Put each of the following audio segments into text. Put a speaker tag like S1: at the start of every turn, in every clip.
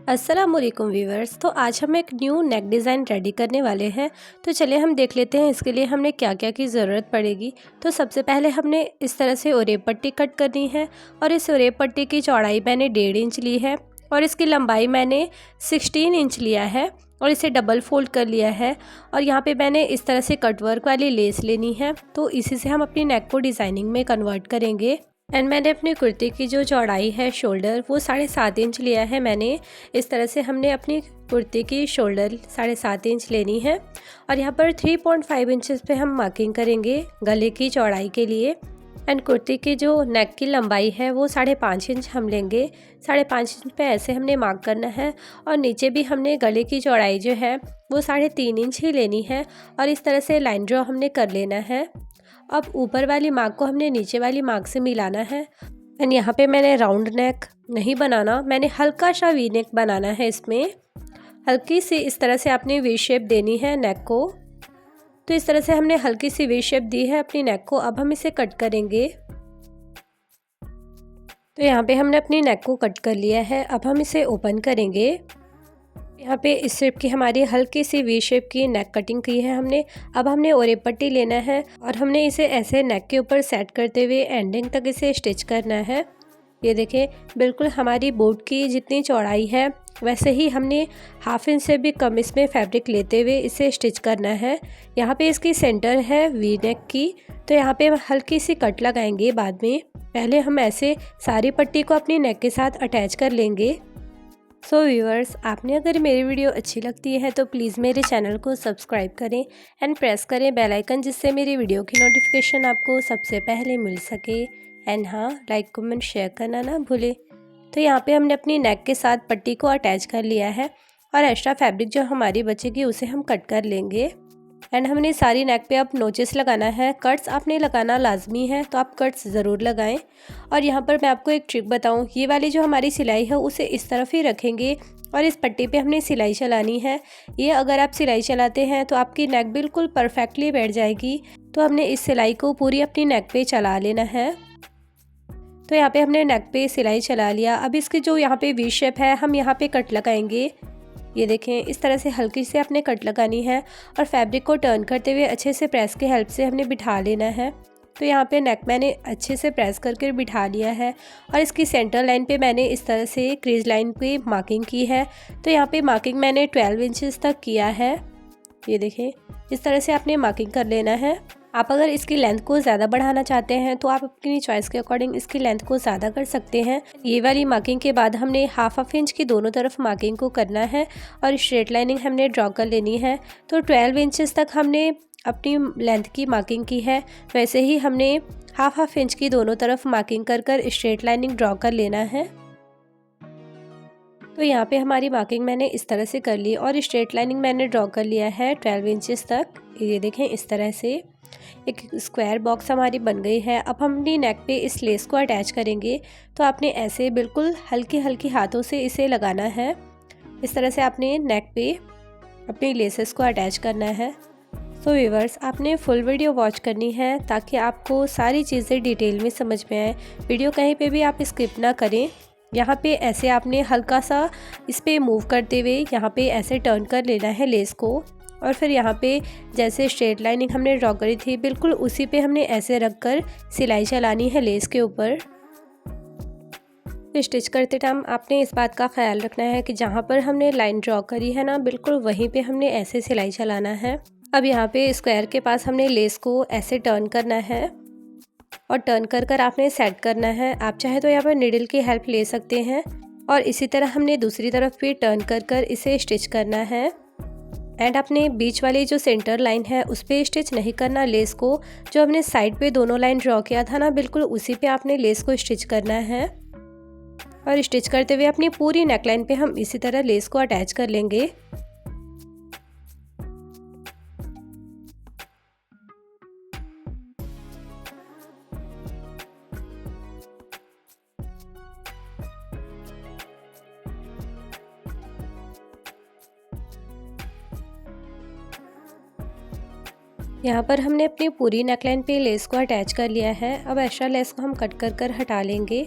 S1: अस्सलामुअलैकुम व्यूवर्स। तो आज हम एक न्यू नेक डिज़ाइन रेडी करने वाले हैं। तो चलिए हम देख लेते हैं इसके लिए हमने क्या क्या की ज़रूरत पड़ेगी। तो सबसे पहले हमने इस तरह से ओरेब पट्टी कट करनी है और इस ओरेब पट्टी की चौड़ाई मैंने 1.5 इंच ली है और इसकी लंबाई मैंने 16 इंच लिया है और इसे डबल फोल्ड कर लिया है। और यहाँ पे मैंने इस तरह से कटवर्क वाली लेस लेनी है, तो इसी से हम अपनी नेक को डिज़ाइनिंग में कन्वर्ट करेंगे। एंड मैंने अपनी कुर्ती की जो चौड़ाई है शोल्डर वो 7.5 इंच लिया है मैंने। इस तरह से हमने अपनी कुर्ती की शोल्डर 7.5 इंच लेनी है और यहाँ पर 3.5 इंचेस पे हम मार्किंग करेंगे गले की चौड़ाई के लिए। एंड कुर्ती की जो नेक की लंबाई है वो 5.5 इंच हम लेंगे। 5.5 इंच पे ऐसे हमने मार्क करना है और नीचे भी हमने गले की चौड़ाई जो है वो 3.5 इंच ही लेनी है और इस तरह से लाइन ड्रॉ हमने कर लेना है। अब ऊपर वाली मार्क को हमने नीचे वाली मार्क से मिलाना है। एंड यहाँ पे मैंने राउंड नेक नहीं बनाना, मैंने हल्का सा वी नेक बनाना है। इसमें हल्की सी इस तरह से आपने वी शेप देनी है नेक को। तो इस तरह से हमने हल्की सी वी शेप दी है अपनी नेक को। अब हम इसे कट करेंगे। तो यहाँ पे हमने अपनी नेक को कट कर लिया है। अब हम इसे ओपन करेंगे। यहाँ पे इस शेप की हमारी हल्की सी वी शेप की नेक कटिंग की है हमने। अब हमने ओरेब पट्टी लेना है और हमने इसे ऐसे नेक के ऊपर सेट करते हुए एंडिंग तक इसे स्टिच करना है। ये देखें, बिल्कुल हमारी बोट की जितनी चौड़ाई है वैसे ही हमने हाफ इंच से भी कम इसमें फैब्रिक लेते हुए इसे स्टिच करना है। यहाँ पे इसकी सेंटर है वी नेक की, तो यहाँ पे हल्की सी कट लगाएंगे बाद में। पहले हम ऐसे सारी पट्टी को अपनी नेक के साथ अटैच कर लेंगे। सो व्यूअर्स, आपने अगर मेरी वीडियो अच्छी लगती है तो प्लीज़ मेरे चैनल को सब्सक्राइब करें एंड प्रेस करें बेल आइकन, जिससे मेरी वीडियो की नोटिफिकेशन आपको सबसे पहले मिल सके। एंड हाँ, लाइक कमेंट शेयर करना ना भूलें। तो यहाँ पे हमने अपनी नेक के साथ पट्टी को अटैच कर लिया है और एक्स्ट्रा फैब्रिक जो हमारी बचेगी उसे हम कट कर लेंगे। एंड हमने सारी नेक पे अब नोचेस लगाना है। कट्स आपने लगाना लाजमी है, तो आप कट्स ज़रूर लगाएं। और यहाँ पर मैं आपको एक ट्रिक बताऊं, ये वाली जो हमारी सिलाई है उसे इस तरफ ही रखेंगे और इस पट्टी पे हमने सिलाई चलानी है। ये अगर आप सिलाई चलाते हैं तो आपकी नेक बिल्कुल परफेक्टली बैठ जाएगी। तो हमने इस सिलाई को पूरी अपनी नेक पे चला लेना है। तो यहाँ पे हमने नेक पे सिलाई चला लिया। अब इसकी जो यहाँ पे वी शेप है हम यहाँ पे कट लगाएंगे। ये देखें, इस तरह से हल्की से आपने कट लगानी है और फैब्रिक को टर्न करते हुए अच्छे से प्रेस की हेल्प से हमने बिठा लेना है। तो यहाँ पे नेक मैंने अच्छे से प्रेस करके बिठा लिया है और इसकी सेंटर लाइन पे मैंने इस तरह से क्रीज लाइन पे मार्किंग की है। तो यहाँ पे मार्किंग मैंने 12 इंचेस तक किया है। ये देखें, इस तरह से आपने मार्किंग कर लेना है। आप अगर इसकी लेंथ को ज़्यादा बढ़ाना चाहते हैं तो आप अपनी चॉइस के अकॉर्डिंग इसकी लेंथ को ज़्यादा कर सकते हैं। ये वाली मार्किंग के बाद हमने हाफ इंच की दोनों तरफ मार्किंग को करना है और स्ट्रेट लाइनिंग हमने ड्रॉ कर लेनी है। तो 12 इंचेस तक हमने अपनी लेंथ की मार्किंग की है, वैसे ही हमने हाफ इंच की दोनों तरफ मार्किंग कर स्ट्रेट लाइनिंग ड्रॉ कर लेना है। तो यहाँ पे हमारी मार्किंग मैंने इस तरह से कर ली और स्ट्रेट लाइनिंग मैंने ड्रॉ कर लिया है 12 इंचेस तक। ये देखें, इस तरह से एक स्क्वायर बॉक्स हमारी बन गई है। अब हम अपनी नेक पे इस लेस को अटैच करेंगे। तो आपने ऐसे बिल्कुल हल्की हल्की हाथों से इसे लगाना है। इस तरह से आपने नेक पे अपनी लेसेस को अटैच करना है। तो व्यूअर्स, आपने फुल वीडियो वॉच करनी है ताकि आपको सारी चीज़ें डिटेल में समझ में आए। वीडियो कहीं पे भी आप स्किप ना करें। यहाँ पे ऐसे आपने हल्का सा इस पे मूव करते हुए यहाँ पे ऐसे टर्न कर लेना है लेस को और फिर यहाँ पे जैसे स्ट्रेट लाइनिंग हमने ड्रॉ करी थी बिल्कुल उसी पे हमने ऐसे रख कर सिलाई चलानी है लेस के ऊपर। स्टिच करते टाइम आपने इस बात का ख्याल रखना है कि जहाँ पर हमने लाइन ड्रॉ करी है ना, बिल्कुल वहीं पे हमने ऐसे सिलाई चलाना है। अब यहाँ पे स्क्वायर के पास हमने लेस को ऐसे टर्न करना है और टर्न कर आपने सेट करना है। आप चाहे तो यहाँ पर नीडल की हेल्प ले सकते हैं और इसी तरह हमने दूसरी तरफ भी टर्न कर इसे स्टिच करना है। एंड अपने बीच वाली जो सेंटर लाइन है उस पर स्टिच नहीं करना लेस को। जो हमने साइड पे दोनों लाइन ड्रॉ किया था ना, बिल्कुल उसी पे आपने लेस को स्टिच करना है और स्टिच करते हुए अपनी पूरी नेकलाइन पे हम इसी तरह लेस को अटैच कर लेंगे। यहाँ पर हमने अपनी पूरी नेकलाइन पे लेस को अटैच कर लिया है। अब एक्स्ट्रा लेस को हम कट कर हटा लेंगे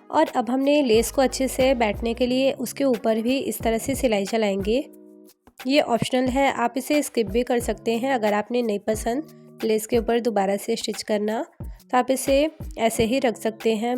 S1: और अब हमने लेस को अच्छे से बैठने के लिए उसके ऊपर भी इस तरह से सिलाई चलाएंगे। ये ऑप्शनल है, आप इसे स्किप भी कर सकते हैं। अगर आपने नहीं पसंद लेस के ऊपर दोबारा से स्टिच करना तो आप इसे ऐसे ही रख सकते हैं।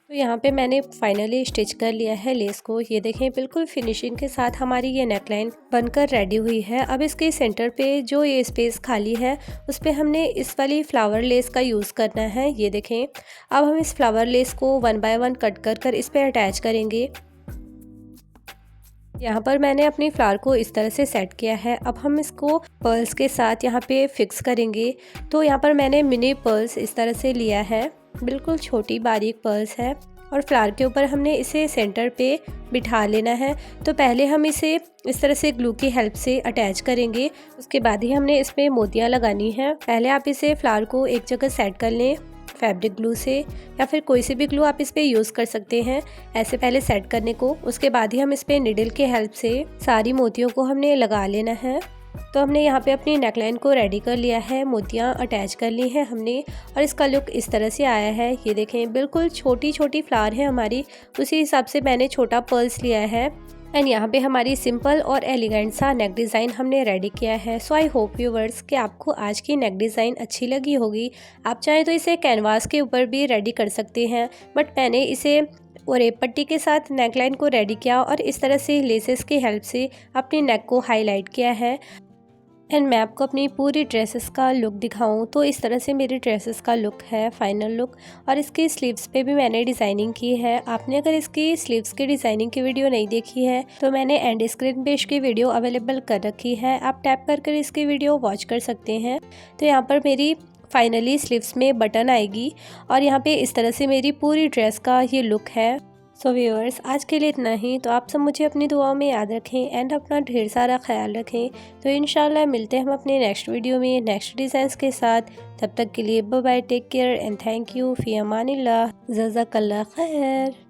S1: तो यहाँ पे मैंने फाइनली स्टिच कर लिया है लेस को। ये देखें बिल्कुल फिनिशिंग के साथ हमारी ये नेकलाइन बनकर रेडी हुई है। अब इसके सेंटर पे जो ये स्पेस खाली है उस पर हमने इस वाली फ्लावर लेस का यूज़ करना है। ये देखें अब हम इस फ्लावर लेस को 1 बाय 1 कट कर इस पर अटैच करेंगे। यहाँ पर मैंने अपनी फ्लावर को इस तरह से सेट किया है। अब हम इसको पर्ल्स के साथ यहाँ पे फिक्स करेंगे। तो यहाँ पर मैंने मिनी पर्ल्स इस तरह से लिया है, बिल्कुल छोटी बारीक पर्ल्स है और फ्लावर के ऊपर हमने इसे सेंटर पे बिठा लेना है। तो पहले हम इसे इस तरह से ग्लू की हेल्प से अटैच करेंगे, उसके बाद ही हमने इसमें मोतियाँ लगानी है। पहले आप इसे फ्लावर को एक जगह सेट कर लें फैब्रिक ग्लू से, या फिर कोई सी भी ग्लू आप इस पर यूज़ कर सकते हैं ऐसे पहले सेट करने को। उसके बाद ही हम इस पर निडल के हेल्प से सारी मोतियों को हमने लगा लेना है। तो हमने यहाँ पे अपनी नेकलाइन को रेडी कर लिया है, मोतियाँ अटैच कर ली हैं हमने और इसका लुक इस तरह से आया है। ये देखें बिल्कुल छोटी छोटी फ्लावर है हमारी, उसी हिसाब से मैंने छोटा पर्ल्स लिया है। एंड यहाँ पे हमारी सिंपल और एलिगेंट सा नेक डिज़ाइन हमने रेडी किया है। सो आई होप व्यूअर्स कि आपको आज की नेक डिज़ाइन अच्छी लगी होगी। आप चाहें तो इसे कैनवास के ऊपर भी रेडी कर सकते हैं, बट मैंने इसे ओरेप पट्टी के साथ नेकलाइन को रेडी किया और इस तरह से लेसेस की हेल्प से अपनी नेक को हाईलाइट किया है। एंड मैं आपको अपनी पूरी ड्रेसेस का लुक दिखाऊं तो इस तरह से मेरी ड्रेसेस का लुक है फाइनल लुक। और इसकी स्लीव्स पे भी मैंने डिज़ाइनिंग की है। आपने अगर इसकी स्लीव्स की डिज़ाइनिंग की वीडियो नहीं देखी है तो मैंने एंड स्क्रीन पे इसकी वीडियो अवेलेबल कर रखी है, आप टैप कर इसकी वीडियो वॉच कर सकते हैं। तो यहाँ पर मेरी फाइनली स्लीव्स में बटन आएगी और यहाँ पे इस तरह से मेरी पूरी ड्रेस का ये लुक है। सो व्यूअर्स आज के लिए इतना ही। तो आप सब मुझे अपनी दुआओं में याद रखें एंड अपना ढेर सारा ख्याल रखें। तो इंशाल्लाह मिलते हैं हम अपने नेक्स्ट वीडियो में नेक्स्ट डिज़ाइंस के साथ। तब तक के लिए bye bye, take care and thank you, फ़ी अमानिल्लाह, जज़ाकल्लाह खैर।